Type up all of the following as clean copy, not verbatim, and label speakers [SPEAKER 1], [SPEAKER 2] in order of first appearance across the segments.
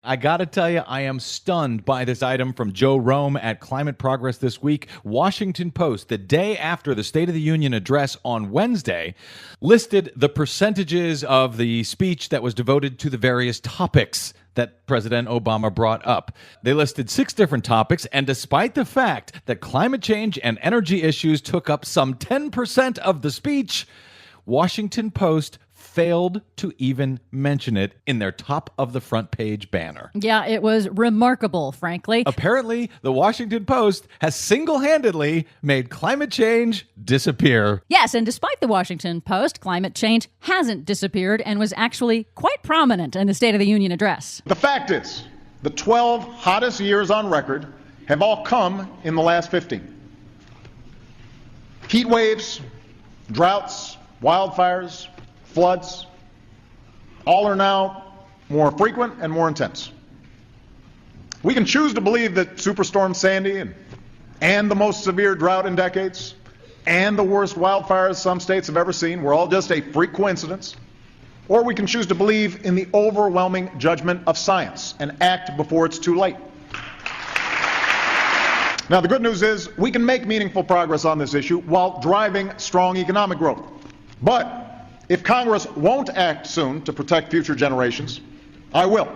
[SPEAKER 1] I gotta tell you, I am stunned by this item from Joe Rome at Climate Progress this week. Washington Post, the day after the State of the Union address on Wednesday, listed the percentages of the speech that was devoted to the various topics that President Obama brought up. They listed 6 different topics, and despite the fact that climate change and energy issues took up some 10% of the speech, Washington Post failed to even mention it in their top of the front page banner.
[SPEAKER 2] Yeah, it was remarkable, frankly.
[SPEAKER 1] Apparently, the Washington Post has single-handedly made climate change disappear.
[SPEAKER 2] Yes, and despite the Washington Post, climate change hasn't disappeared and was actually quite prominent in the State of the Union address.
[SPEAKER 3] The fact is, the 12 hottest years on record have all come in the last 15. Heat waves, droughts, wildfires, floods, all are now more frequent and more intense. We can choose to believe that Superstorm Sandy and the most severe drought in decades and the worst wildfires some states have ever seen were all just a freak coincidence, or we can choose to believe in the overwhelming judgment of science and act before it's too late. Now, the good news is we can make meaningful progress on this issue while driving strong economic growth. But if Congress won't act soon to protect future generations, I will.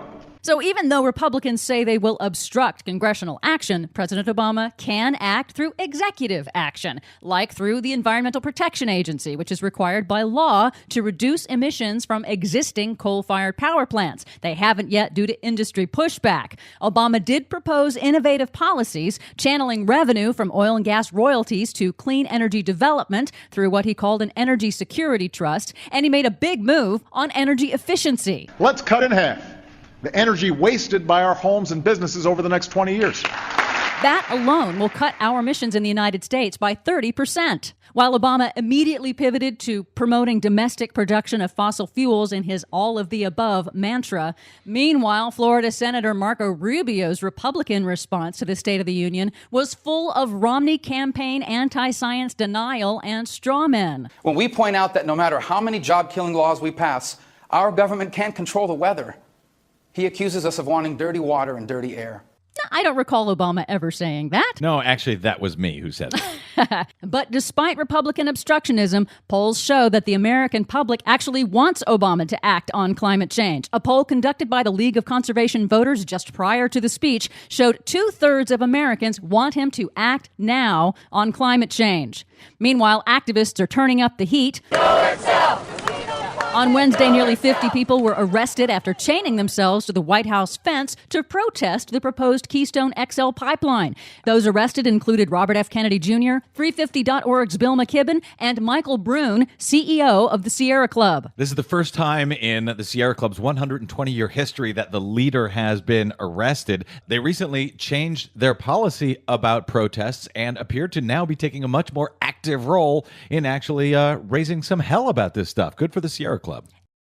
[SPEAKER 2] So even though Republicans say they will obstruct congressional action, President Obama can act through executive action, like through the Environmental Protection Agency, which is required by law to reduce emissions from existing coal-fired power plants. They haven't yet due to industry pushback. Obama did propose innovative policies, channeling revenue from oil and gas royalties to clean energy development through what he called an energy security trust, and he made a big move on energy efficiency.
[SPEAKER 3] Let's cut in half the energy wasted by our homes and businesses over the next 20 years.
[SPEAKER 2] That alone will cut our emissions in the United States by 30%. While Obama immediately pivoted to promoting domestic production of fossil fuels in his all-of-the-above mantra, meanwhile, Florida Senator Marco Rubio's Republican response to the State of the Union was full of Romney campaign anti-science denial and straw men.
[SPEAKER 4] When we point out that no matter how many job-killing laws we pass, our government can't control the weather, he accuses us of wanting dirty water and dirty air.
[SPEAKER 2] I don't recall Obama ever saying that.
[SPEAKER 1] No, actually, that was me who said that.
[SPEAKER 2] But despite Republican obstructionism, polls show that the American public actually wants Obama to act on climate change. A poll conducted by the League of Conservation Voters just prior to the speech showed 2/3 of Americans want him to act now on climate change. Meanwhile, activists are turning up the heat. On Wednesday, nearly 50 people were arrested after chaining themselves to the White House fence to protest the proposed Keystone XL pipeline. Those arrested included Robert F. Kennedy Jr., 350.org's Bill McKibben, and Michael Brune, CEO of the Sierra Club.
[SPEAKER 1] This is the first time in the Sierra Club's 120-year history that the leader has been arrested. They recently changed their policy about protests and appear to now be taking a much more active role in actually raising some hell about this stuff. Good for the Sierra Club.